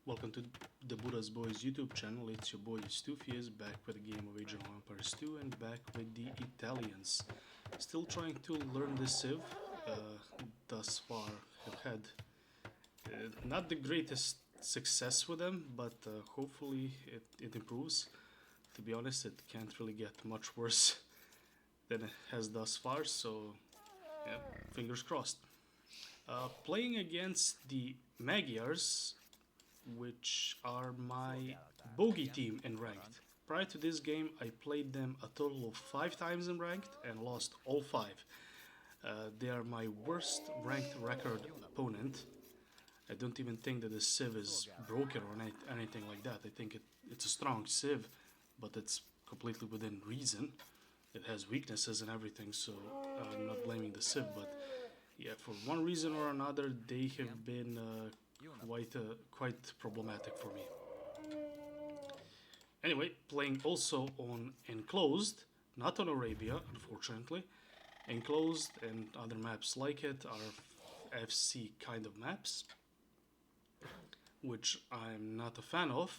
Welcome to the Buddha's Boys YouTube channel. It's your boy Stufius back with a game of Age of Empires 2 and back with the Italians. Still trying to learn the Civ. Thus far have had not the greatest success with them, but hopefully it improves. To be honest, it can't really get much worse than it has thus far, so yeah, fingers crossed. Playing against the Magyars, which are my bogey team in ranked. Prior to this game, I played them a total of 5 times in ranked and lost all 5. They are my worst ranked record opponent. I don't even think that the Civ is broken or anything like that. I think it's a strong Civ, but it's completely within reason. It has weaknesses and everything, so I'm not blaming the Civ, but yeah, for one reason or another, they have been quite problematic for me. Anyway, playing also on Enclosed, not on Arabia, unfortunately. Enclosed and other maps like it are FC kind of maps, which I'm not a fan of,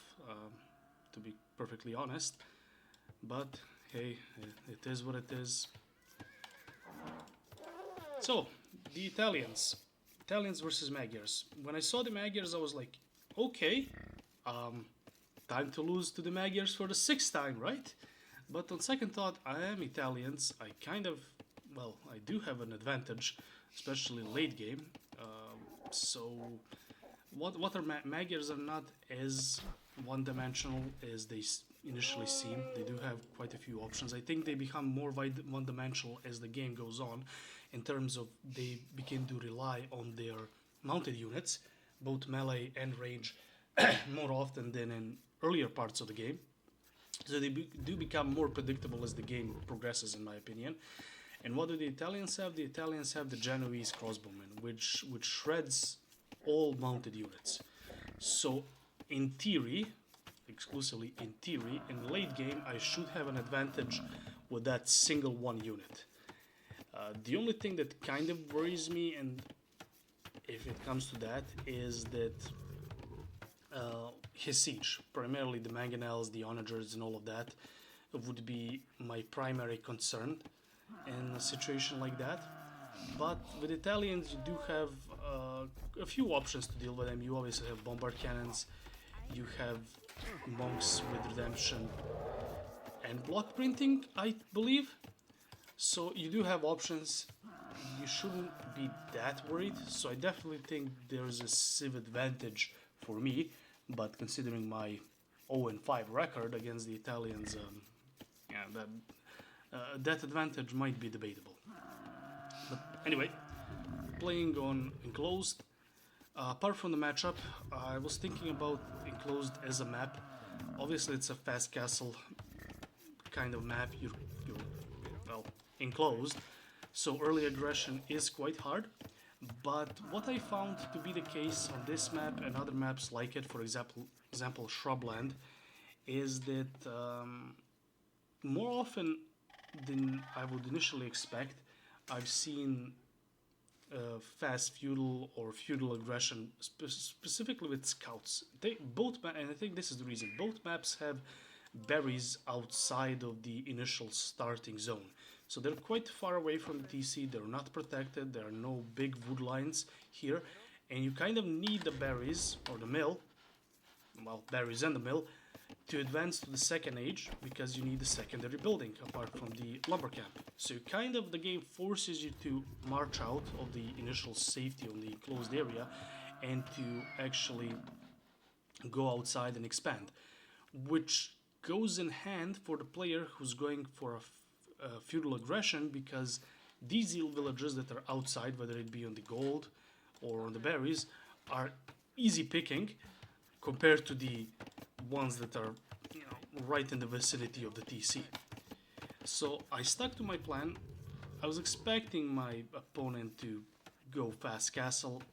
to be perfectly honest. But hey, it is what it is. So, the Italians versus Magyars. When I saw the Magyars, I was like, okay, time to lose to the Magyars for the 6th time, right? But on second thought, I am Italians. I do have an advantage, especially late game. So, what are Magyars are not as one-dimensional as they initially seem. They do have quite a few options. I think they become more one-dimensional as the game goes on, in terms of they begin to rely on their mounted units, both melee and range, more often than in earlier parts of the game. So they do become more predictable as the game progresses, in my opinion. And what do the Italians have? The Italians have the Genoese crossbowmen, which shreds all mounted units. So in theory, exclusively in theory, in late game I should have an advantage with that single one unit. The only thing that kind of worries me, and if it comes to that, is that his siege, primarily the mangonels, the onagers, and all of that, would be my primary concern in a situation like that. But with Italians, you do have a few options to deal with them. You obviously have bombard cannons, you have monks with redemption, and block printing, I believe. So you do have options. You shouldn't be that worried. So I definitely think there's a Civ advantage for me. But considering my 0-5 record against the Italians, that advantage might be debatable. But anyway, playing on Enclosed. Apart from the matchup, I was thinking about Enclosed as a map. Obviously, it's a fast castle kind of map. You're enclosed, so early aggression is quite hard. But what I found to be the case on this map and other maps like it, for example Shrubland, is that more often than I would initially expect, I've seen fast feudal or feudal aggression, specifically with scouts. And I think this is the reason, both maps have berries outside of the initial starting zone. So they're quite far away from the TC, they're not protected, there are no big wood lines here, and you kind of need the berries, or the mill, berries and the mill, to advance to the second age, because you need the secondary building, apart from the lumber camp. So the game forces you to march out of the initial safety on the enclosed area, and to actually go outside and expand, which goes in hand for the player who's going for a feudal aggression, because these villages that are outside, whether it be on the gold or on the berries, are easy picking compared to the ones that are right in the vicinity of the TC. So I stuck to my plan. I was expecting my opponent to go fast castle.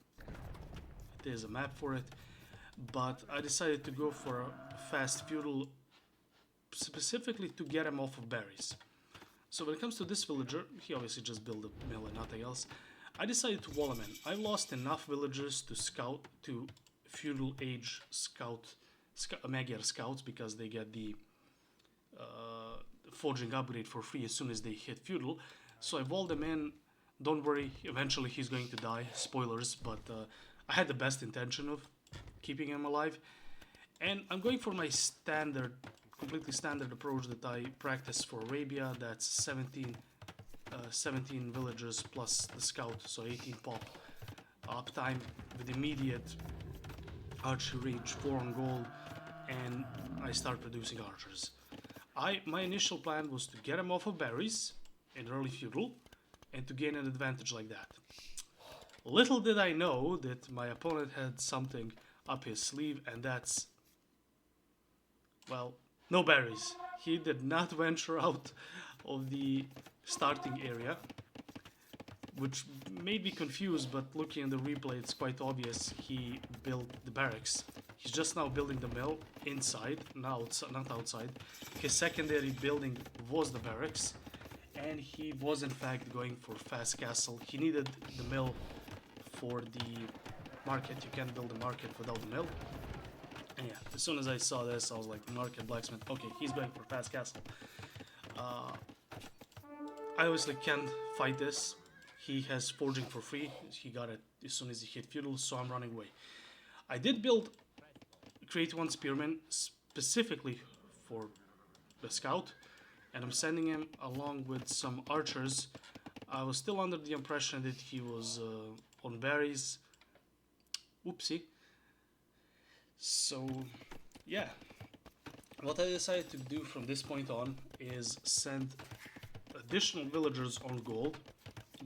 There's a map for it, but I decided to go for a fast feudal, specifically to get him off of berries. So when it comes to this villager, he obviously just built a mill and nothing else. I decided to wall him in. I lost enough villagers to feudal age Magyar scouts, because they get the forging upgrade for free as soon as they hit feudal. So I walled them in. Don't worry, eventually he's going to die. Spoilers, but I had the best intention of keeping him alive. And I'm going for my standard, completely standard approach that I practice for Arabia. That's 17 villagers plus the scout, so 18 pop uptime with immediate archery range, 4 on gold, and I start producing archers. My initial plan was to get him off of berries in early feudal and to gain an advantage like that. Little did I know that my opponent had something up his sleeve, and that's, well, no berries. He did not venture out of the starting area, which made me confused, but looking at the replay it's quite obvious he built the barracks. He's just now building the mill inside, not outside. His secondary building was the barracks, and he was in fact going for fast castle. He needed the mill for the market. You can't build a market without the mill. And yeah, as soon as I saw this, I was like, market, blacksmith, okay, he's going for fast castle. I obviously can't fight this. He has forging for free. He got it as soon as he hit feudal, so I'm running away. I did create one spearman specifically for the scout, and I'm sending him along with some archers. I was still under the impression that he was on berries. Oopsie. So, yeah. What I decided to do from this point on is send additional villagers on gold,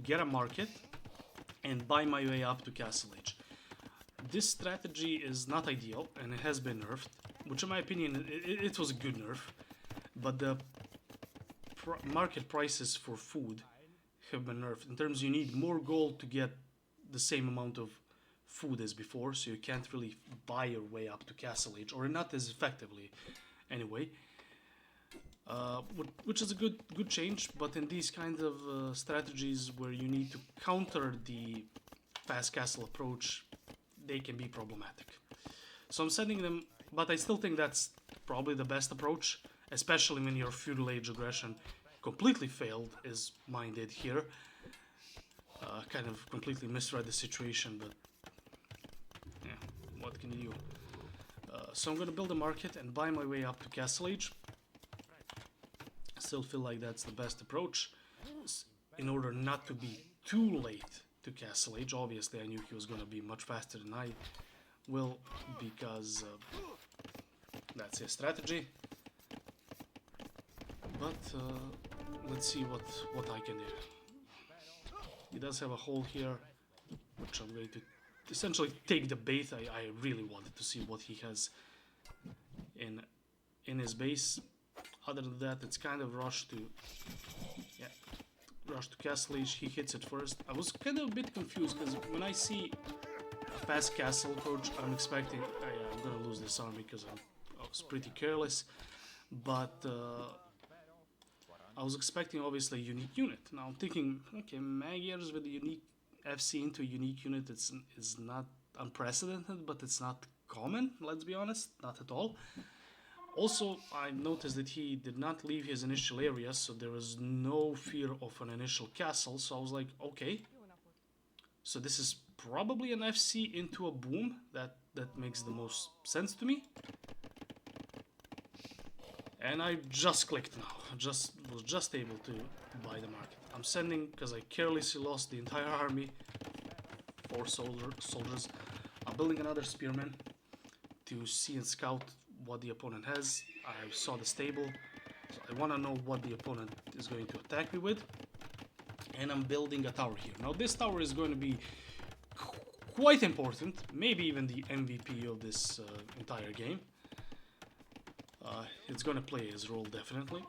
get a market, and buy my way up to Castle Age. This strategy is not ideal, and it has been nerfed, which in my opinion, it was a good nerf, but the market prices for food have been nerfed. In terms, you need more gold to get the same amount of food as before, so you can't really buy your way up to Castle Age, or not as effectively anyway. Which is a good change, but in these kinds of strategies where you need to counter the fast castle approach, they can be problematic. So I'm sending them, but I still think that's probably the best approach, especially when your feudal age aggression completely failed, as mine did here. Kind of completely misread the situation, but yeah, what can you do? So I'm going to build a market and buy my way up to Castle Age. Still feel like that's the best approach in order not to be too late to Castle Age. Obviously I knew he was going to be much faster than I will, because that's his strategy. But let's see what I can do. He does have a hole here, which I'm going to essentially take the bait. I really wanted to see what he has in his base. Other than that, it's kind of rush to Castle Age. He hits it first. I was kind of a bit confused, because when I see a fast castle approach, I'm expecting I'm gonna lose this army because I was pretty careless. But I was expecting obviously a unique unit. Now I'm thinking, okay, Magyars with a unique FC into a unique unit is not unprecedented, but it's not common. Let's be honest, not at all. Also, I noticed that he did not leave his initial area, so there was no fear of an initial castle, so I was like, okay. So this is probably an FC into a boom. That makes the most sense to me. And I just clicked now. Was just able to buy the market. I'm sending, because I carelessly lost the entire army, 4 soldiers. I'm building another spearman to see and scout what the opponent has. I saw the stable, so I want to know what the opponent is going to attack me with. And I'm building a tower here. Now this tower is going to be quite important, maybe even the MVP of this entire game. It's going to play his role definitely.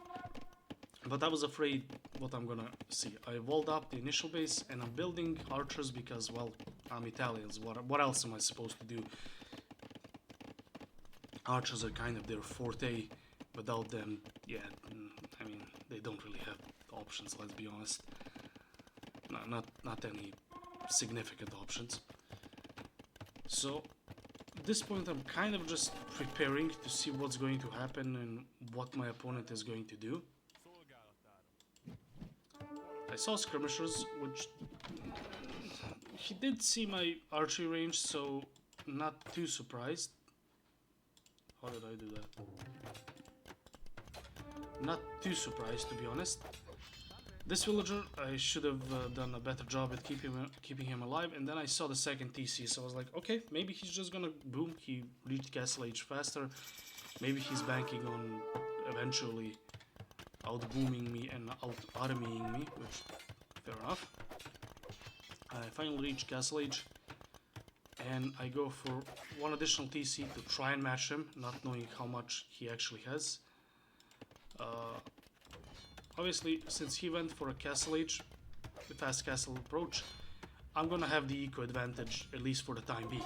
But I was afraid what I'm going to see. I walled up the initial base and I'm building archers because, well, I'm Italians. What else am I supposed to do? Archers are kind of their forte. Without them, yeah, I mean, they don't really have options, let's be honest. Not any significant options. So this point I'm kind of just preparing to see what's going to happen and what my opponent is going to do. I saw skirmishers, which he did see my archery range, so not too surprised. How did I do that? Not too surprised, to be honest. This villager, I should have done a better job at keeping him alive, and then I saw the second TC, so I was like, okay, maybe he's just gonna boom. He reached castle age faster. Maybe he's banking on eventually out-booming me and out-armying me, which, fair enough. I finally reach castle age, and I go for one additional TC to try and match him, not knowing how much he actually has. Obviously, since he went for a castle age, the fast castle approach, I'm gonna have the eco advantage, at least for the time being.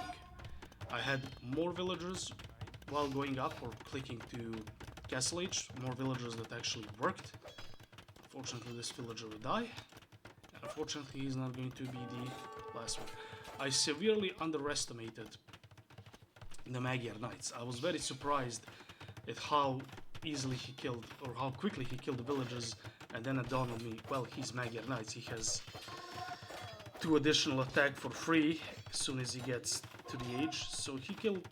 I had more villagers while going up or clicking to castle age, more villagers that actually worked. Unfortunately, this villager will die. And unfortunately, he's not going to be the last one. I severely underestimated the Magyar Knights. I was very surprised at how easily he killed, or how quickly he killed the villagers, and then it dawned on me, well, he's Magyar Knights, he has 2 additional attack for free as soon as he gets to the age, so he killed...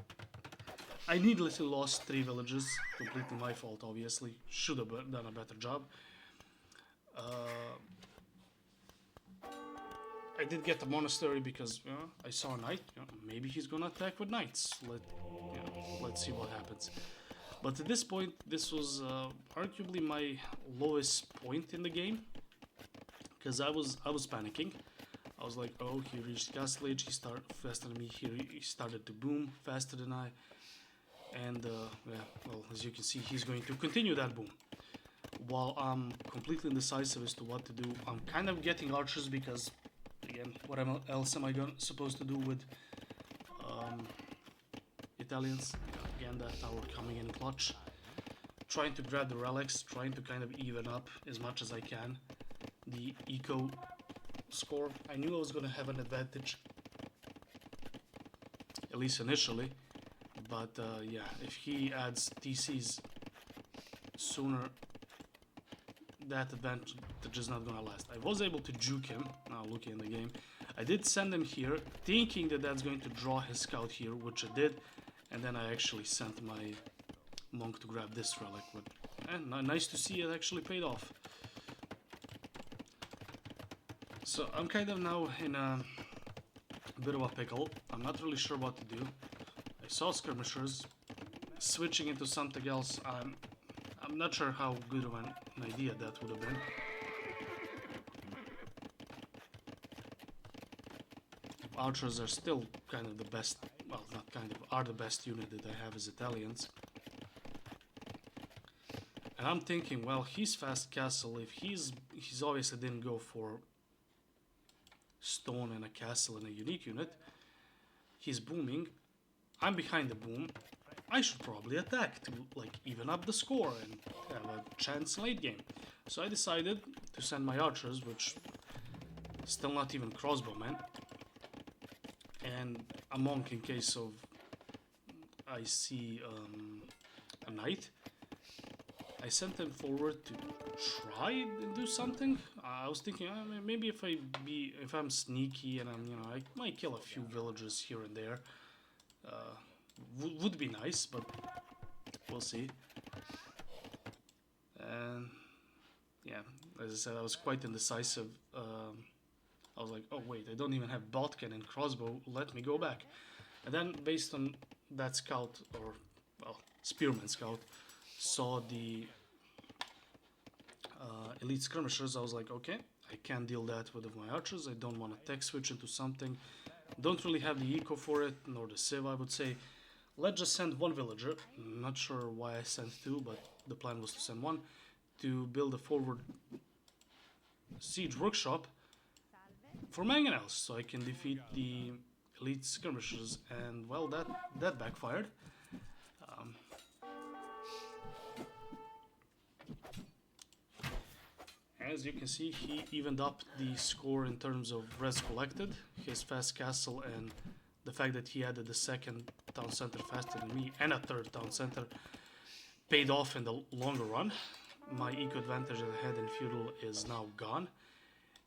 I needlessly lost 3 villages, completely my fault obviously, should have done a better job. I did get the monastery because I saw a knight, maybe he's gonna attack with knights, let's see what happens. But at this point, this was arguably my lowest point in the game, because I was panicking. I was like, oh, he reached castle age, he started faster than me, he started to boom faster than I, and yeah, well, as you can see, he's going to continue that boom. While I'm completely indecisive as to what to do, I'm kind of getting archers because, again, what else am I supposed to do with Italians? Again, that tower coming in clutch. Trying to grab the relics, trying to kind of even up as much as I can the eco score. I knew I was going to have an advantage, at least initially, but yeah, if he adds TCs sooner, that advantage is not going to last. I was able to juke him, now looking in the game. I did send him here, thinking that that's going to draw his scout here, which it did. And then I actually sent my monk to grab this relic, but nice to see it actually paid off. So I'm kind of now in a bit of a pickle. I'm not really sure what to do. I saw skirmishers. Switching into something else, I'm not sure how good of an idea that would have been. Archers are still kind of the best, well, not kind of, are the best unit that I have as Italians. And I'm thinking, well, he's fast castle, if he's obviously didn't go for stone and a castle and a unique unit, he's booming, I'm behind the boom, I should probably attack to, like, even up the score and have a chance late game. So I decided to send my archers, which still not even crossbowmen, and a monk in case of I see a knight. I sent them forward to try and do something. I was thinking maybe if I'm sneaky and I might kill a few villagers here and there. Would be nice, but we'll see. And yeah, as I said, I was quite indecisive. I was like, oh wait, I don't even have botkin and crossbow, let me go back. And then based on that scout, or well, spearman scout, saw the elite skirmishers, I was like, okay, I can't deal that with my archers, I don't want to tech switch into something. Don't really have the eco for it, nor the civ, I would say. Let's just send one villager, not sure why I sent 2, but the plan was to send 1, to build a forward siege workshop for mangonels, so I can defeat the elite skirmishers, and well, that backfired. As you can see, he evened up the score in terms of res collected, his fast castle and the fact that he added the second town center faster than me and a third town center paid off in the longer run. My eco advantage that I had in feudal is now gone,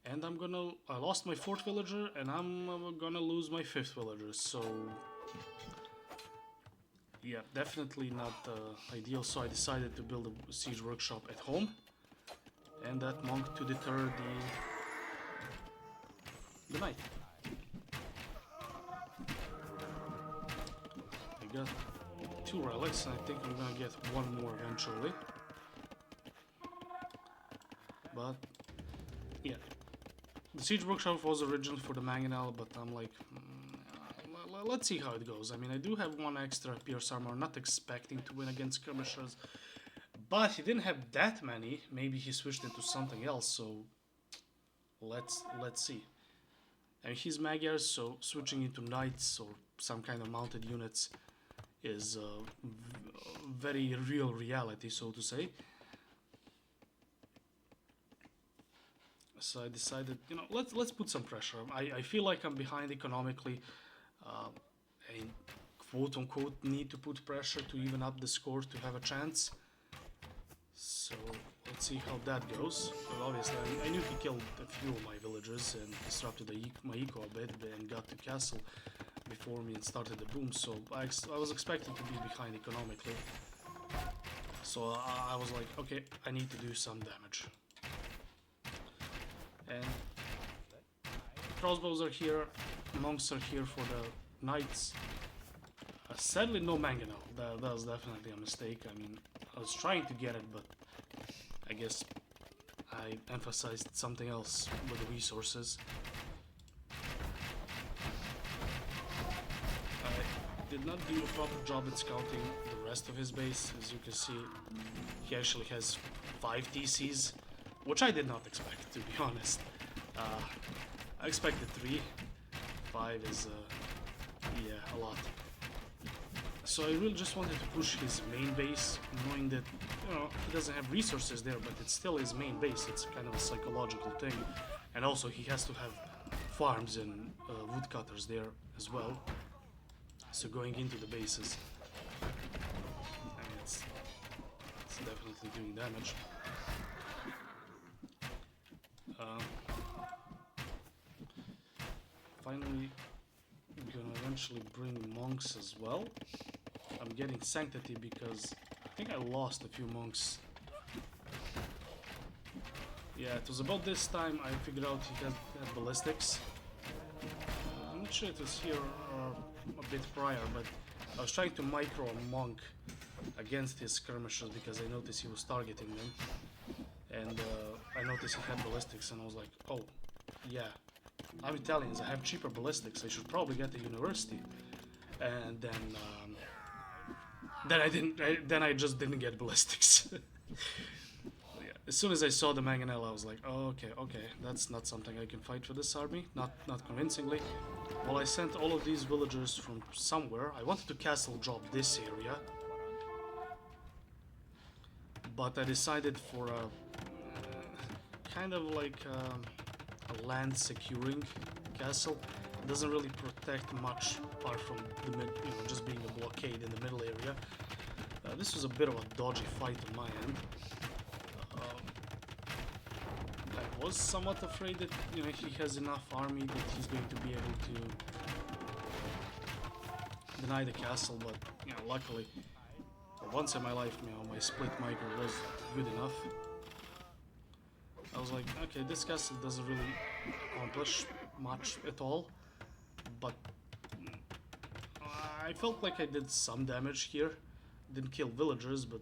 and I lost my 4th villager, and I'm gonna lose my 5th villager, so yeah, definitely not ideal. So I decided to build a siege workshop at home, and that monk to deter the knight. I got 2 relics, and I think I'm gonna get 1 more eventually. But yeah, the siege workshop was originally for the mangonel, but I'm like, let's see how it goes. I mean, I do have 1 extra pierce armor, not expecting to win against skirmishers, but he didn't have that many. Maybe he switched into something else, so let's see. And he's Magyars, so switching into knights or some kind of mounted units is very real reality, so to say. So I decided, you know, let's put some pressure. I feel like I'm behind economically. I quote unquote need to put pressure to even up the score to have a chance. So let's see how that goes. But obviously I knew he killed a few of my villagers and disrupted my eco a bit and got to castle before me and started the boom. So I was expecting to be behind economically. So I was like, okay, I need to do some damage. And crossbows are here, monks are here for the knights. Sadly, no mangonel. That was definitely a mistake. I mean, I was trying to get it, but I guess I emphasized something else with the resources. I did not do a proper job at scouting the rest of his base. As you can see, he actually has 5 TCs, which I did not expect, to be honest. I expected 3. 5 is, yeah, a lot. So I really just wanted to push his main base, knowing that, you know, he doesn't have resources there, but it's still his main base. It's kind of a psychological thing. And also he has to have farms and woodcutters there as well. So going into the bases, I mean, it's definitely doing damage. Finally, I'm gonna eventually bring monks as well. I'm getting sanctity because I think I lost a few monks. Yeah, it was about this time I figured out he had ballistics. I'm not sure it was here or a bit prior, but I was trying to micro a monk against his skirmishers because I noticed he was targeting them. And I noticed he had ballistics, and I was like, oh, yeah, I'm Italians, I have cheaper ballistics, I should probably get a university. And then I just didn't get ballistics. Yeah, as soon as I saw the mangonel, I was like, oh, okay, that's not something I can fight for this army, not convincingly. Well, I sent all of these villagers from somewhere. I wanted to castle job this area, but I decided for a kind of like a land securing castle. It doesn't really protect much apart from the just being a blockade in the middle area. This was a bit of a dodgy fight on my end. I was somewhat afraid that he has enough army that he's going to be able to deny the castle, but luckily, for once in my life, my split micro was good enough. I was like, okay, this castle doesn't really accomplish much at all, but I felt like I did some damage here. Didn't kill villagers, but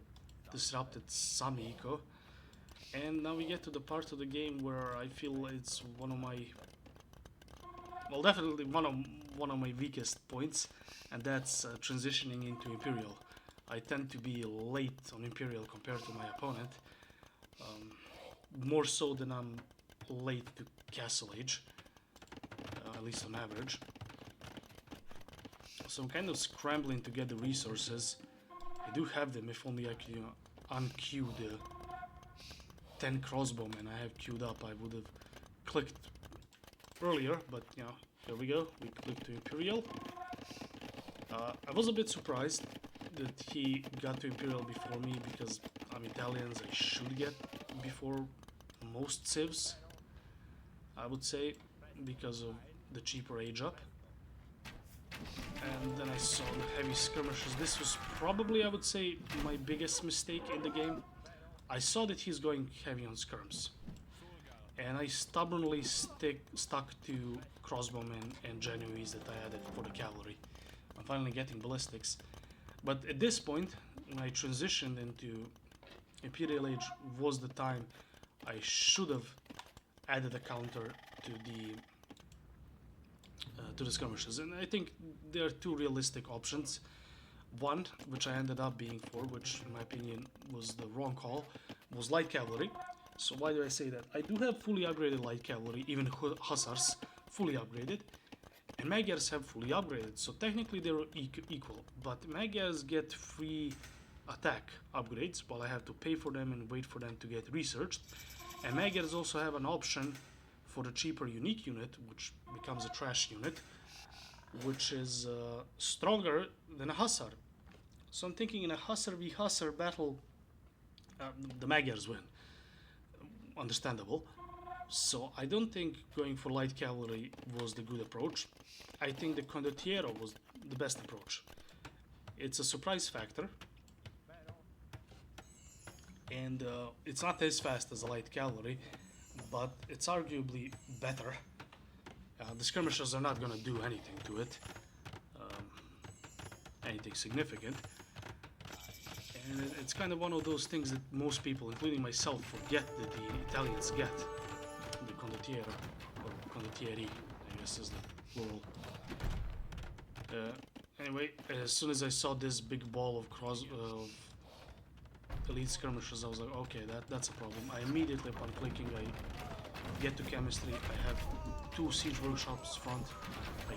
disrupted some eco. And now we get to the part of the game where I feel it's one of my, well, definitely one of my weakest points, and that's transitioning into Imperial. I tend to be late on Imperial compared to my opponent. More so than I'm late to Castle Age, at least on average. So I'm kind of scrambling to get the resources. I do have them, if only I could unqueue the 10 crossbowmen I have queued up. I would have clicked earlier, but here we go. We click to Imperial. I was a bit surprised that he got to Imperial before me because I'm Italian, I should get before most civs, I would say, because of the cheaper age up. And then I saw the heavy skirmishes. This was probably, I would say, my biggest mistake in the game. I saw that he's going heavy on skirms, and I stubbornly stuck to crossbowmen and Genoese that I added for the cavalry. I'm finally getting ballistics, but at this point, when I transitioned into Imperial Age, was the time I should have added a counter to the skirmishes, and I think there are two realistic options. One, which I ended up being for, which in my opinion was the wrong call, was light cavalry. So why do I say that? I do have fully upgraded light cavalry, even hussars fully upgraded, and Magyars have fully upgraded. So technically they're equal, but Magyars get free attack upgrades while I have to pay for them and wait for them to get researched. And Magyars also have an option for the cheaper unique unit, which becomes a trash unit, which is stronger than a hussar. So I'm thinking in a hussar v hussar battle, the Magyars win. Understandable. So I don't think going for light cavalry was the good approach. I think the condottiero was the best approach. It's a surprise factor, and it's not as fast as a light cavalry, but it's arguably better. The skirmishers are not gonna do anything to it, anything significant, and it's kind of one of those things that most people, including myself, forget that the Italians get. The condottiero, or condottieri, I guess is the plural. Anyway, as soon as I saw this big ball of elite skirmishers, I was like, okay, that's a problem. I immediately, upon clicking, I get to chemistry. I have 2 siege workshops front. I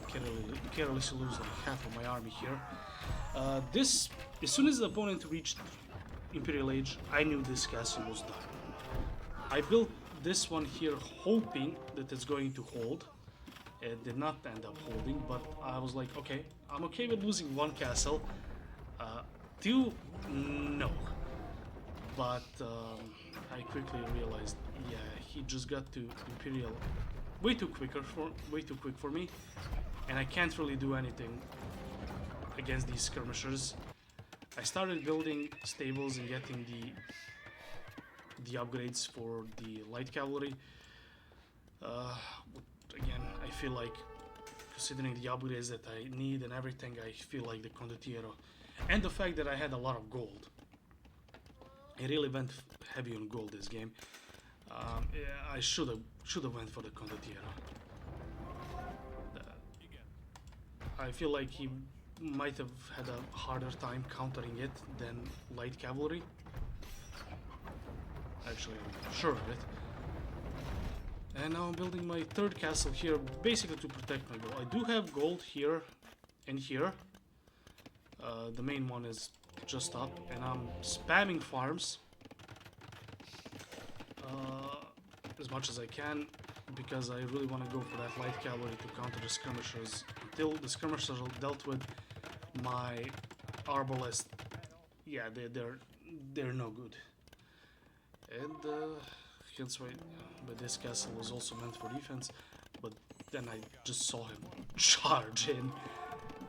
carelessly lose like half of my army here. As soon as the opponent reached Imperial Age, I knew this castle was done. I built this one here hoping that it's going to hold. It did not end up holding, but I was like, okay, I'm okay with losing 1 castle. 2, no. But I quickly realized, yeah, he just got to Imperial way too quick for me, and I can't really do anything against these skirmishers. I started building stables and getting the upgrades for the light cavalry. Again, I feel like, considering the upgrades that I need and everything, I feel like the condottiero, and the fact that I had a lot of gold. I really went heavy on gold this game. Yeah, I should have went for the condottiero. I feel like he might have had a harder time countering it than light cavalry. Actually, I'm sure of it. And now I'm building my 3rd castle here, basically to protect my gold. I do have gold here and here. The main one is just up, and I'm spamming farms as much as I can, because I really want to go for that light cavalry to counter the skirmishers. Until the skirmishers are dealt with, my arbalest, yeah, they're no good. And hence why, but this castle was also meant for defense. But then I just saw him charge in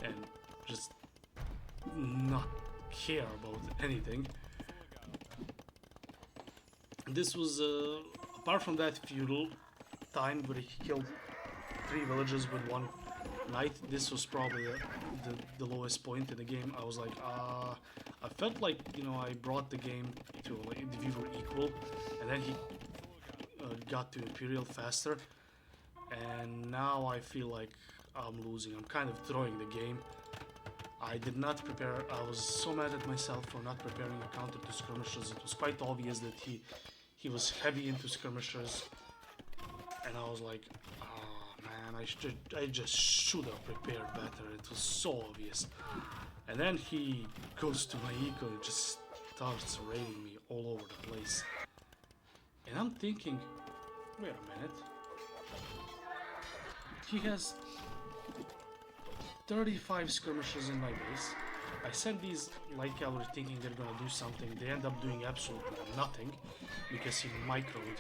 and just not care about anything. This was apart from that feudal time where he killed 3 villages with 1 knight, this was probably the lowest point in the game. I was like, I felt like, you know, I brought the game to like we were equal, and then he got to Imperial faster, and now I feel like I'm losing. I'm kind of throwing the game. I did not prepare. I was so mad at myself for not preparing a counter to skirmishers. It was quite obvious that he was heavy into skirmishers, and I was like, oh man, I just should have prepared better. It was so obvious. And then he goes to my eco and just starts raiding me all over the place. And I'm thinking, wait a minute. He has 35 skirmishers in my base. I sent these light cavalry thinking they're gonna do something. They end up doing absolutely nothing because he microed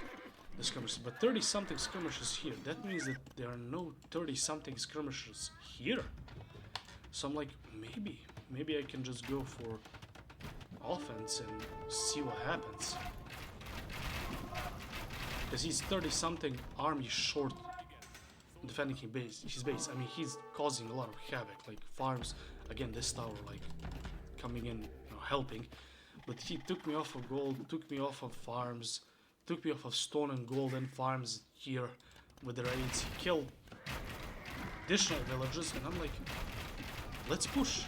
the skirmishers. But 30 something skirmishers here. That means that there are no 30 something skirmishers here. So I'm like, maybe I can just go for offense and see what happens. Because he's 30 something army short defending his base. I mean, he's causing a lot of havoc, like farms. Again, this tower, like, coming in, helping. But he took me off of gold, took me off of farms, took me off of stone and gold and farms here with the raids. He killed additional villages, and I'm like, let's push.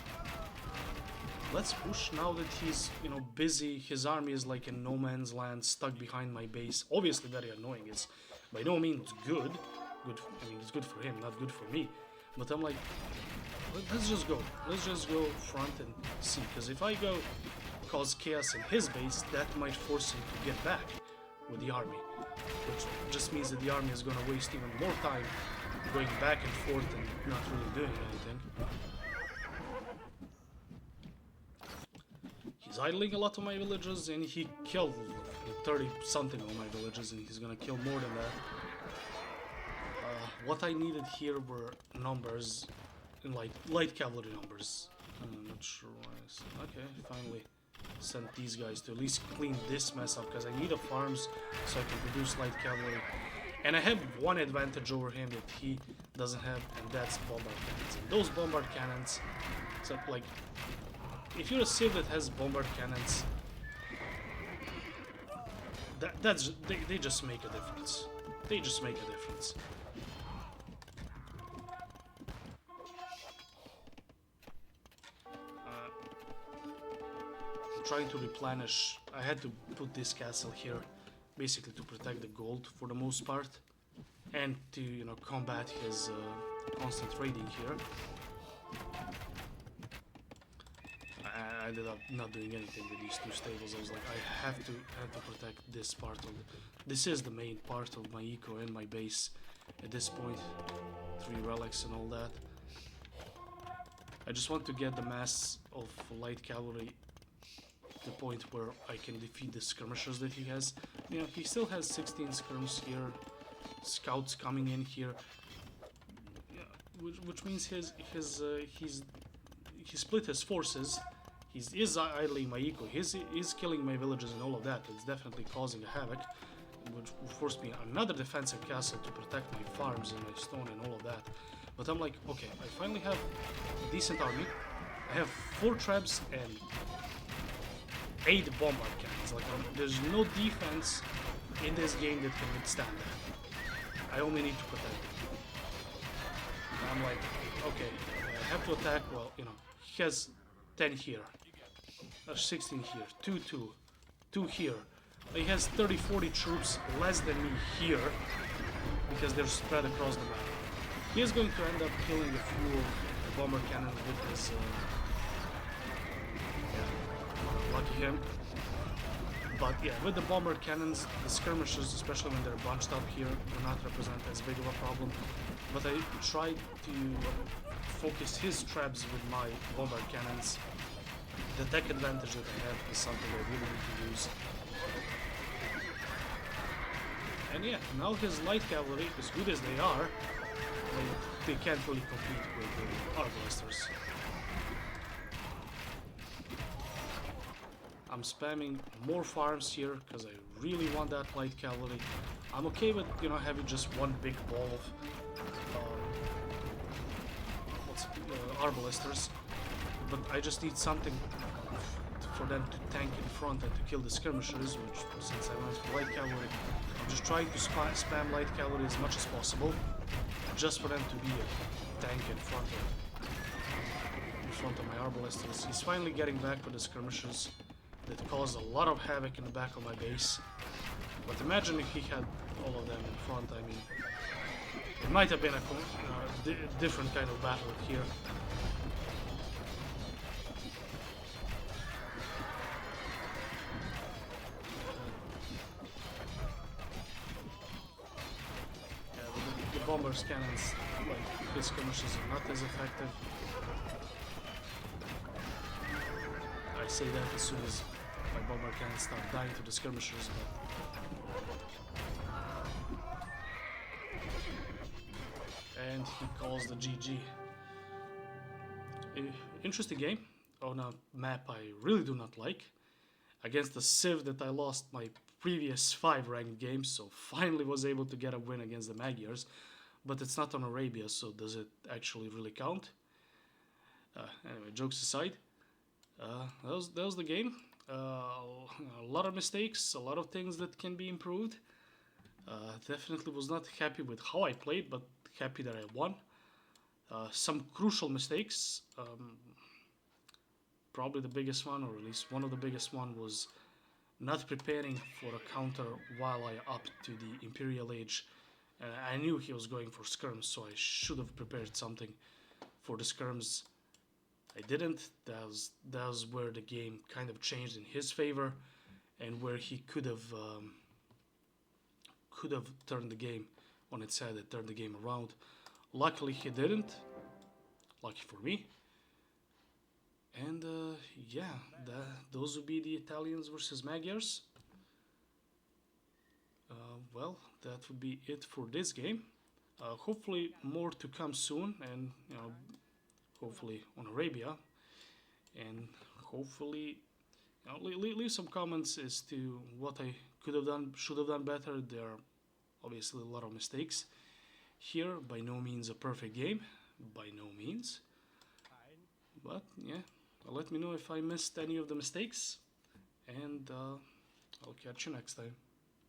Let's push now that he's, busy. His army is like in no man's land, stuck behind my base. Obviously very annoying. It's by no means good. I mean, it's good for him, not good for me. But I'm like, let's just go. Let's just go front and see. Because if I go cause chaos in his base, that might force him to get back with the army. Which just means that the army is going to waste even more time going back and forth and not really doing anything. He's idling a lot of my villages, and he killed 30 something of my villages, and he's going to kill more than that. What I needed here were numbers, in light cavalry numbers. I'm not sure why. Okay, finally sent these guys to at least clean this mess up, because I need a farms so I can produce light cavalry. And I have one advantage over him that he doesn't have, and that's bombard cannons. And those bombard cannons, so like, if you're a civ that has bombard cannons, they just make a difference. They just make a difference. Trying to replenish. I had to put this castle here basically to protect the gold for the most part, and to combat his constant raiding here. I ended up not doing anything with these two stables. I was like, I have to protect this part of this is the main part of my eco and my base at this point. 3 relics and all that. I just want to get the mass of light cavalry the point where I can defeat the skirmishers that he has. He still has 16 skirms here, scouts coming in here, which means he split his forces. He is idling my eco. He's killing my villages and all of that. It's definitely causing a havoc, which will force me another defensive castle to protect my farms and my stone and all of that. But I'm like, okay, I finally have a decent army. I have 4 traps and 8 bombard cannons. Like, there's no defense in this game that can withstand that. I only need to protect it. And I'm like, okay, I have to attack. Well, he has 10 here, 16 here, 2 here. He has 30-40 troops less than me here because they're spread across the map. He is going to end up killing a few of the bomber cannons with his. Lucky him. But yeah, with the bomber cannons, the skirmishers, especially when they're bunched up here, do not represent as big of a problem. But I tried to focus his traps with my bombard cannons. The tech advantage that I have is something I really need to use. And yeah, now his light cavalry, as good as they are, they can't really compete with the arbalesters. I'm spamming more farms here because I really want that light cavalry. I'm okay with having just one big ball of arbalesters, but I just need something for them to tank in front and to kill the skirmishers. Which, since I went for light cavalry, I'm just trying to spam light cavalry as much as possible, just for them to be a tank in front of my arbalesters. He's finally getting back with the skirmishers that caused a lot of havoc in the back of my base. But imagine if he had all of them in front. I mean, it might have been a different kind of battle here. Yeah, the bombers cannons, like his skirmishers, are not as effective. I say that as soon as my bomber can start dying to the skirmishers, and he calls the GG. Interesting game on a map I really do not like. Against the Civ that I lost my previous 5 ranked games, so finally was able to get a win against the Magyars. But it's not on Arabia, so does it actually really count? Anyway, jokes aside, that was the game. A lot of mistakes, a lot of things that can be improved. Definitely was not happy with how I played, but happy that I won. Some crucial mistakes. Probably the biggest one, or at least one of the biggest one, was not preparing for a counter while I upped to the Imperial Age. I knew he was going for skirms, so I should have prepared something for the skirms. I didn't. That was where the game kind of changed in his favor, and where he could have turned the game on its head and turned the game around. Luckily, he didn't. Lucky for me. And yeah, those would be the Italians versus Magyars. Well, that would be it for this game. Hopefully more to come soon, and hopefully on Arabia, and hopefully leave some comments as to what I could have done, should have done better. There are obviously a lot of mistakes here. By no means a perfect game, by no means. But yeah, let me know if I missed any of the mistakes, and I'll catch you next time.